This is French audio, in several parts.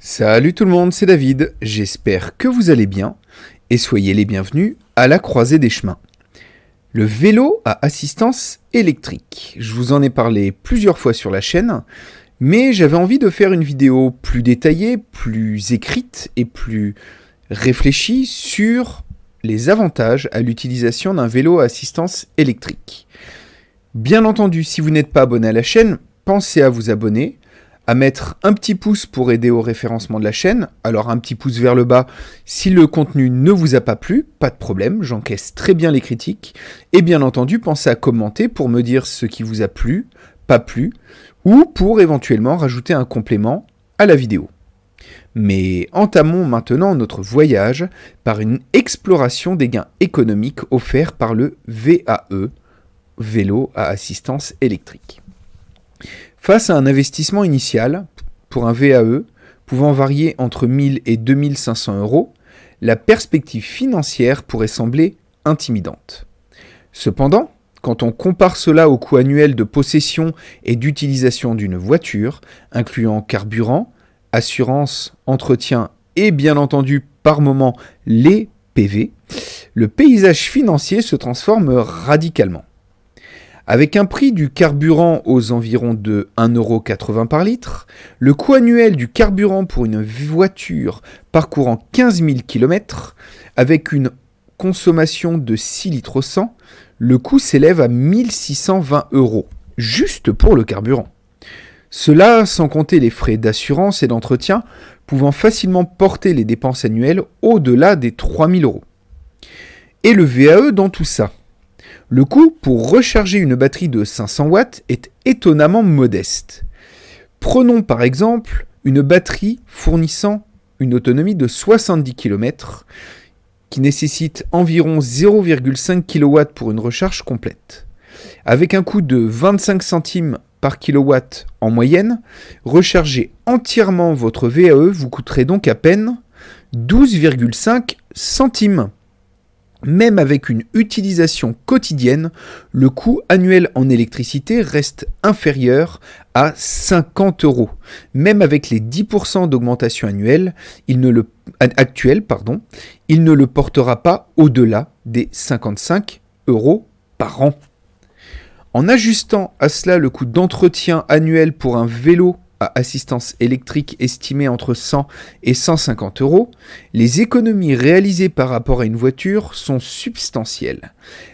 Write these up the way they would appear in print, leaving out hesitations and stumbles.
Salut tout le monde, c'est David, j'espère que vous allez bien et soyez les bienvenus à la croisée des chemins. Le vélo à assistance électrique, je vous en ai parlé plusieurs fois sur la chaîne, mais j'avais envie de faire une vidéo plus détaillée, plus écrite et plus réfléchie sur les avantages à l'utilisation d'un vélo à assistance électrique. Bien entendu, si vous n'êtes pas abonné à la chaîne, pensez à vous abonner, à mettre un petit pouce pour aider au référencement de la chaîne. Alors un petit pouce vers le bas si le contenu ne vous a pas plu, pas de problème, j'encaisse très bien les critiques. Et bien entendu, pensez à commenter pour me dire ce qui vous a plu, pas plu, ou pour éventuellement rajouter un complément à la vidéo. Mais entamons maintenant notre voyage par une exploration des gains économiques offerts par le VAE, vélo à assistance électrique. Face à un investissement initial, pour un VAE, pouvant varier entre 1000 et 2500 euros, la perspective financière pourrait sembler intimidante. Cependant, quand on compare cela au coût annuel de possession et d'utilisation d'une voiture, incluant carburant, assurance, entretien et bien entendu par moment les PV, le paysage financier se transforme radicalement. Avec un prix du carburant aux environs de 1,80€ par litre, le coût annuel du carburant pour une voiture parcourant 15 000 km, avec une consommation de 6 litres au 100, le coût s'élève à 1 620 €, juste pour le carburant. Cela sans compter les frais d'assurance et d'entretien, pouvant facilement porter les dépenses annuelles au-delà des 3 000 €. Et le VAE dans tout ça ? Le coût pour recharger une batterie de 500 watts est étonnamment modeste. Prenons par exemple une batterie fournissant une autonomie de 70 km qui nécessite environ 0,5 kW pour une recharge complète. Avec un coût de 25 centimes par kilowatt en moyenne, recharger entièrement votre VAE vous coûterait donc à peine 12,5 centimes. Même avec une utilisation quotidienne, le coût annuel en électricité reste inférieur à 50 €. Même avec les 10% d'augmentation annuelle, il ne le portera pas au-delà des 55 € par an. En ajustant à cela le coût d'entretien annuel pour un vélo à assistance électrique estimé entre 100 et 150 €, les économies réalisées par rapport à une voiture sont substantielles.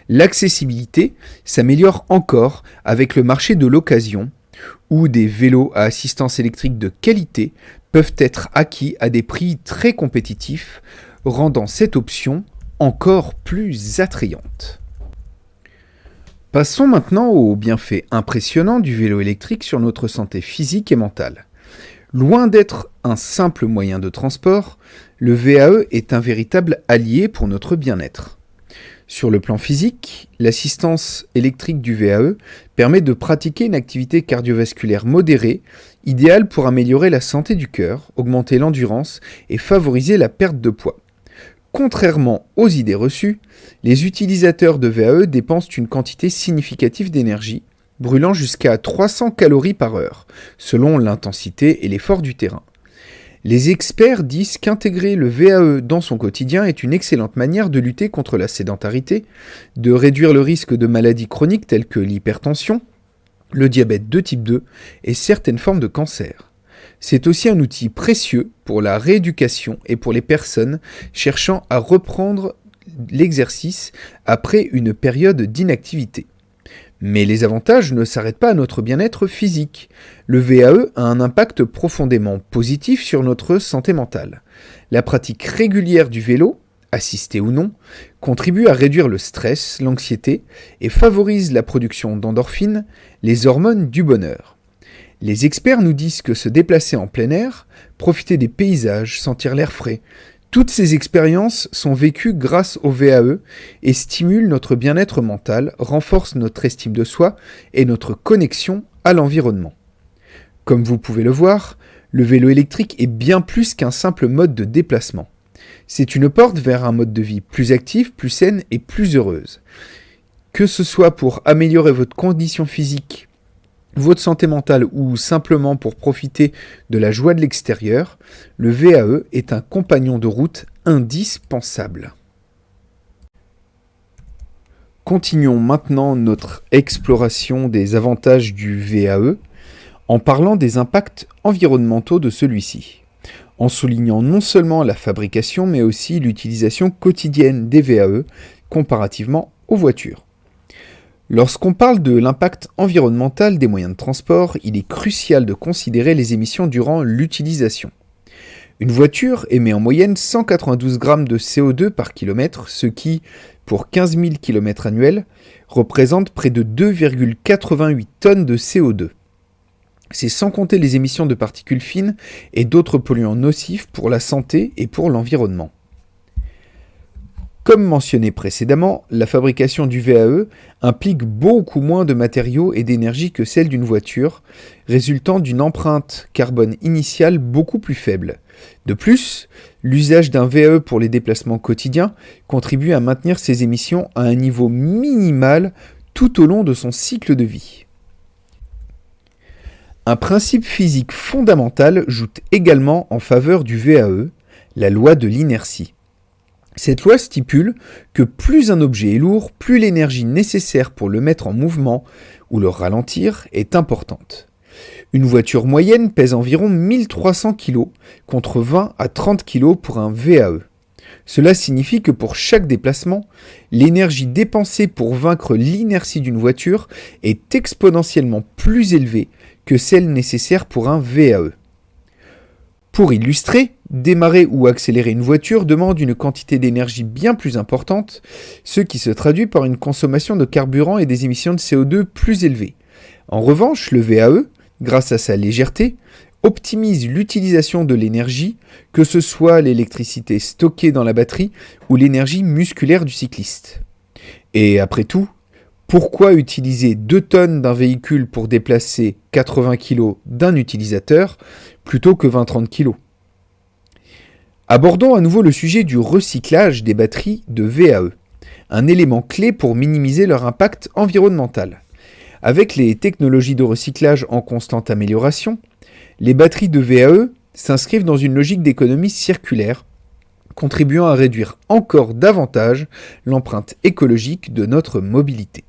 L'accessibilité s'améliore encore avec le marché de l'occasion, où des vélos à assistance électrique de qualité peuvent être acquis à des prix très compétitifs, rendant cette option encore plus attrayante. Passons maintenant aux bienfaits impressionnants du vélo électrique sur notre santé physique et mentale. Loin d'être un simple moyen de transport, le VAE est un véritable allié pour notre bien-être. Sur le plan physique, l'assistance électrique du VAE permet de pratiquer une activité cardiovasculaire modérée, idéale pour améliorer la santé du cœur, augmenter l'endurance et favoriser la perte de poids. Contrairement aux idées reçues, les utilisateurs de VAE dépensent une quantité significative d'énergie, brûlant jusqu'à 300 calories par heure, selon l'intensité et l'effort du terrain. Les experts disent qu'intégrer le VAE dans son quotidien est une excellente manière de lutter contre la sédentarité, de réduire le risque de maladies chroniques telles que l'hypertension, le diabète de type 2 et certaines formes de cancer. C'est aussi un outil précieux pour la rééducation et pour les personnes cherchant à reprendre l'exercice après une période d'inactivité. Mais les avantages ne s'arrêtent pas à notre bien-être physique. Le VAE a un impact profondément positif sur notre santé mentale. La pratique régulière du vélo, assisté ou non, contribue à réduire le stress, l'anxiété et favorise la production d'endorphines, les hormones du bonheur. Les experts nous disent que se déplacer en plein air, profiter des paysages, sentir l'air frais, toutes ces expériences sont vécues grâce au VAE et stimulent notre bien-être mental, renforcent notre estime de soi et notre connexion à l'environnement. Comme vous pouvez le voir, le vélo électrique est bien plus qu'un simple mode de déplacement. C'est une porte vers un mode de vie plus actif, plus saine et plus heureuse. Que ce soit pour améliorer votre condition physique votre santé mentale ou simplement pour profiter de la joie de l'extérieur, le VAE est un compagnon de route indispensable. Continuons maintenant notre exploration des avantages du VAE en parlant des impacts environnementaux de celui-ci, en soulignant non seulement la fabrication mais aussi l'utilisation quotidienne des VAE comparativement aux voitures. Lorsqu'on parle de l'impact environnemental des moyens de transport, il est crucial de considérer les émissions durant l'utilisation. Une voiture émet en moyenne 192 grammes de CO2 par kilomètre, ce qui, pour 15 000 km annuels, représente près de 2,88 tonnes de CO2. C'est sans compter les émissions de particules fines et d'autres polluants nocifs pour la santé et pour l'environnement. Comme mentionné précédemment, la fabrication du VAE implique beaucoup moins de matériaux et d'énergie que celle d'une voiture, résultant d'une empreinte carbone initiale beaucoup plus faible. De plus, l'usage d'un VAE pour les déplacements quotidiens contribue à maintenir ces émissions à un niveau minimal tout au long de son cycle de vie. Un principe physique fondamental joue également en faveur du VAE, la loi de l'inertie. Cette loi stipule que plus un objet est lourd, plus l'énergie nécessaire pour le mettre en mouvement ou le ralentir est importante. Une voiture moyenne pèse environ 1300 kg contre 20 à 30 kg pour un VAE. Cela signifie que pour chaque déplacement, l'énergie dépensée pour vaincre l'inertie d'une voiture est exponentiellement plus élevée que celle nécessaire pour un VAE. Pour illustrer, démarrer ou accélérer une voiture demande une quantité d'énergie bien plus importante, ce qui se traduit par une consommation de carburant et des émissions de CO2 plus élevées. En revanche, le VAE, grâce à sa légèreté, optimise l'utilisation de l'énergie, que ce soit l'électricité stockée dans la batterie ou l'énergie musculaire du cycliste. Et après tout, pourquoi utiliser 2 tonnes d'un véhicule pour déplacer 80 kg d'un utilisateur plutôt que 20-30 kg ? Abordons à nouveau le sujet du recyclage des batteries de VAE, un élément clé pour minimiser leur impact environnemental. Avec les technologies de recyclage en constante amélioration, les batteries de VAE s'inscrivent dans une logique d'économie circulaire, contribuant à réduire encore davantage l'empreinte écologique de notre mobilité.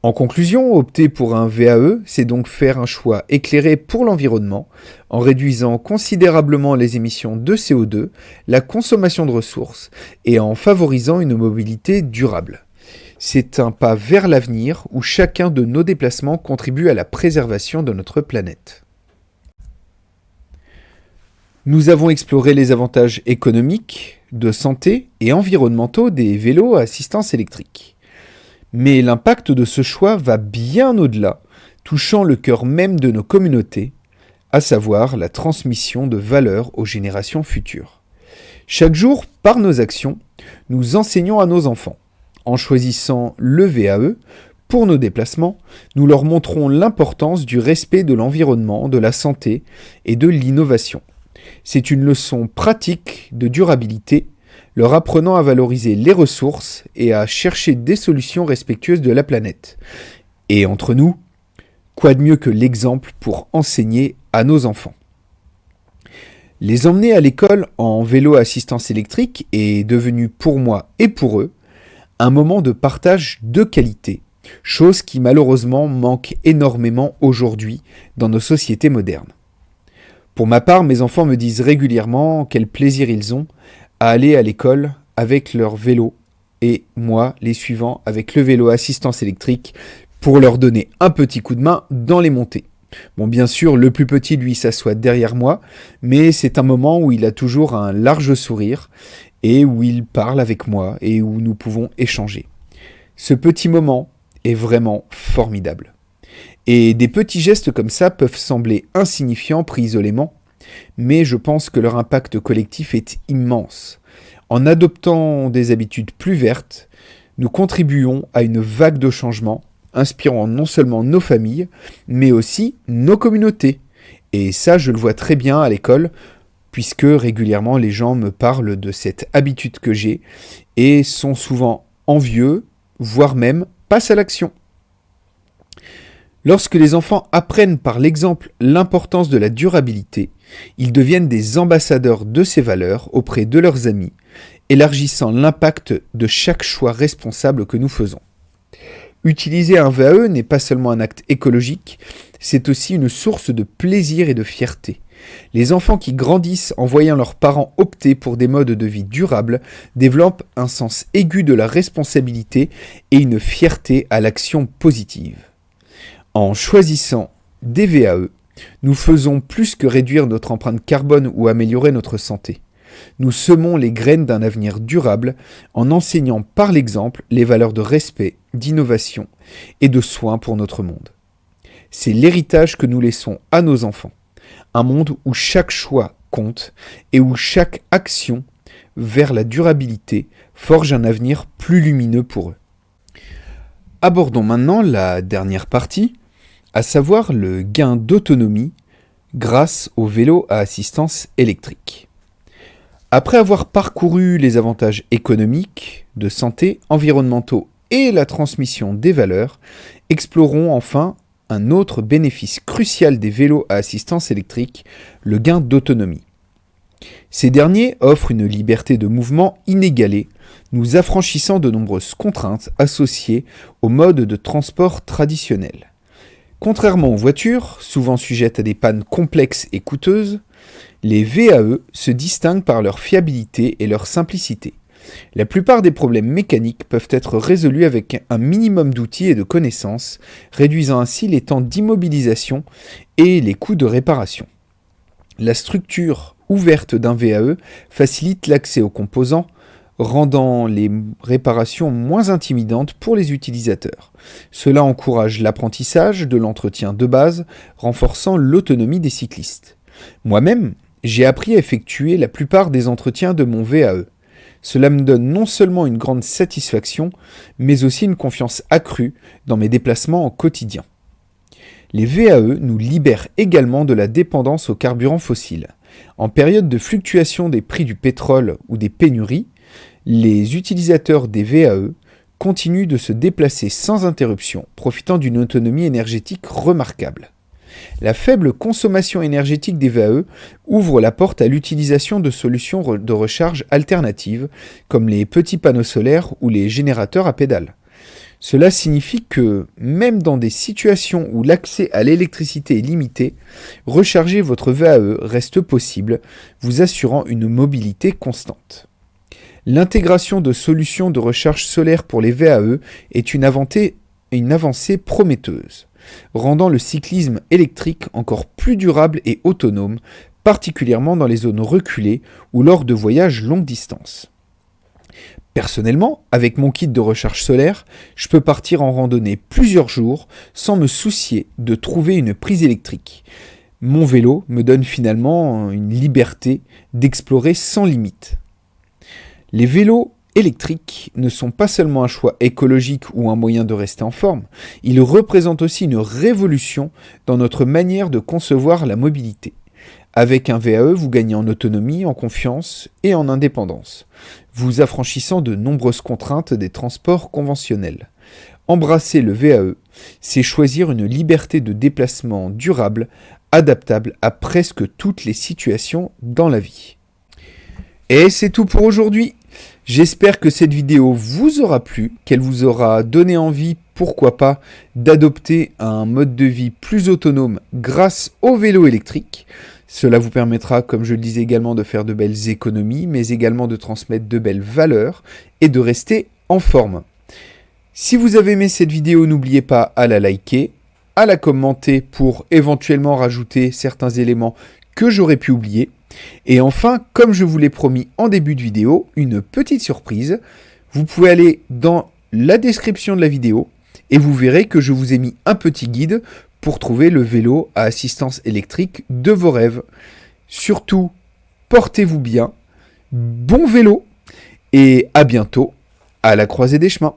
En conclusion, opter pour un VAE, c'est donc faire un choix éclairé pour l'environnement, en réduisant considérablement les émissions de CO2, la consommation de ressources et en favorisant une mobilité durable. C'est un pas vers l'avenir où chacun de nos déplacements contribue à la préservation de notre planète. Nous avons exploré les avantages économiques, de santé et environnementaux des vélos à assistance électrique. Mais l'impact de ce choix va bien au-delà, touchant le cœur même de nos communautés, à savoir la transmission de valeurs aux générations futures. Chaque jour, par nos actions, nous enseignons à nos enfants. En choisissant le VAE, pour nos déplacements, nous leur montrons l'importance du respect de l'environnement, de la santé et de l'innovation. C'est une leçon pratique de durabilité, leur apprenant à valoriser les ressources et à chercher des solutions respectueuses de la planète. Et entre nous, quoi de mieux que l'exemple pour enseigner à nos enfants ? Les emmener à l'école en vélo à assistance électrique est devenu pour moi et pour eux un moment de partage de qualité, chose qui malheureusement manque énormément aujourd'hui dans nos sociétés modernes. Pour ma part, mes enfants me disent régulièrement quel plaisir ils ont à aller à l'école avec leur vélo et moi, les suivants, avec le vélo à assistance électrique pour leur donner un petit coup de main dans les montées. Bon, bien sûr, le plus petit, lui, s'assoit derrière moi, mais c'est un moment où il a toujours un large sourire et où il parle avec moi et où nous pouvons échanger. Ce petit moment est vraiment formidable. Et des petits gestes comme ça peuvent sembler insignifiants pris isolément, mais je pense que leur impact collectif est immense. En adoptant des habitudes plus vertes, nous contribuons à une vague de changements, inspirant non seulement nos familles, mais aussi nos communautés. Et ça, je le vois très bien à l'école, puisque régulièrement les gens me parlent de cette habitude que j'ai et sont souvent envieux, voire même passent à l'action. Lorsque les enfants apprennent par l'exemple l'importance de la durabilité, ils deviennent des ambassadeurs de ces valeurs auprès de leurs amis, élargissant l'impact de chaque choix responsable que nous faisons. Utiliser un VAE n'est pas seulement un acte écologique, c'est aussi une source de plaisir et de fierté. Les enfants qui grandissent en voyant leurs parents opter pour des modes de vie durables développent un sens aigu de la responsabilité et une fierté à l'action positive. En choisissant des VAE, nous faisons plus que réduire notre empreinte carbone ou améliorer notre santé. Nous semons les graines d'un avenir durable en enseignant par l'exemple les valeurs de respect, d'innovation et de soin pour notre monde. C'est l'héritage que nous laissons à nos enfants. Un monde où chaque choix compte et où chaque action vers la durabilité forge un avenir plus lumineux pour eux. Abordons maintenant la dernière partie, à savoir le gain d'autonomie grâce au vélo à assistance électrique. Après avoir parcouru les avantages économiques, de santé, environnementaux et la transmission des valeurs, explorons enfin un autre bénéfice crucial des vélos à assistance électrique, le gain d'autonomie. Ces derniers offrent une liberté de mouvement inégalée, nous affranchissant de nombreuses contraintes associées au mode de transport traditionnel. Contrairement aux voitures, souvent sujettes à des pannes complexes et coûteuses, les VAE se distinguent par leur fiabilité et leur simplicité. La plupart des problèmes mécaniques peuvent être résolus avec un minimum d'outils et de connaissances, réduisant ainsi les temps d'immobilisation et les coûts de réparation. La structure ouverte d'un VAE facilite l'accès aux composants, rendant les réparations moins intimidantes pour les utilisateurs. Cela encourage l'apprentissage de l'entretien de base, renforçant l'autonomie des cyclistes. Moi-même, j'ai appris à effectuer la plupart des entretiens de mon VAE. Cela me donne non seulement une grande satisfaction, mais aussi une confiance accrue dans mes déplacements au quotidien. Les VAE nous libèrent également de la dépendance aux carburants fossiles. En période de fluctuation des prix du pétrole ou des pénuries, les utilisateurs des VAE continuent de se déplacer sans interruption, profitant d'une autonomie énergétique remarquable. La faible consommation énergétique des VAE ouvre la porte à l'utilisation de solutions de recharge alternatives, comme les petits panneaux solaires ou les générateurs à pédales. Cela signifie que, même dans des situations où l'accès à l'électricité est limité, recharger votre VAE reste possible, vous assurant une mobilité constante. L'intégration de solutions de recharge solaire pour les VAE est une avancée prometteuse, rendant le cyclisme électrique encore plus durable et autonome, particulièrement dans les zones reculées ou lors de voyages longue distance. Personnellement, avec mon kit de recharge solaire, je peux partir en randonnée plusieurs jours sans me soucier de trouver une prise électrique. Mon vélo me donne finalement une liberté d'explorer sans limite. Les vélos électriques ne sont pas seulement un choix écologique ou un moyen de rester en forme, ils représentent aussi une révolution dans notre manière de concevoir la mobilité. Avec un VAE, vous gagnez en autonomie, en confiance et en indépendance, vous affranchissant de nombreuses contraintes des transports conventionnels. Embrasser le VAE, c'est choisir une liberté de déplacement durable, adaptable à presque toutes les situations dans la vie. Et c'est tout pour aujourd'hui. J'espère que cette vidéo vous aura plu, qu'elle vous aura donné envie, pourquoi pas, d'adopter un mode de vie plus autonome grâce au vélo électrique. Cela vous permettra, comme je le disais également, de faire de belles économies, mais également de transmettre de belles valeurs et de rester en forme. Si vous avez aimé cette vidéo, n'oubliez pas à la liker, à la commenter pour éventuellement rajouter certains éléments que j'aurais pu oublier. Et enfin, comme je vous l'ai promis en début de vidéo, une petite surprise. Vous pouvez aller dans la description de la vidéo et vous verrez que je vous ai mis un petit guide pour trouver le vélo à assistance électrique de vos rêves. Surtout, portez-vous bien, bon vélo et à bientôt à la croisée des chemins.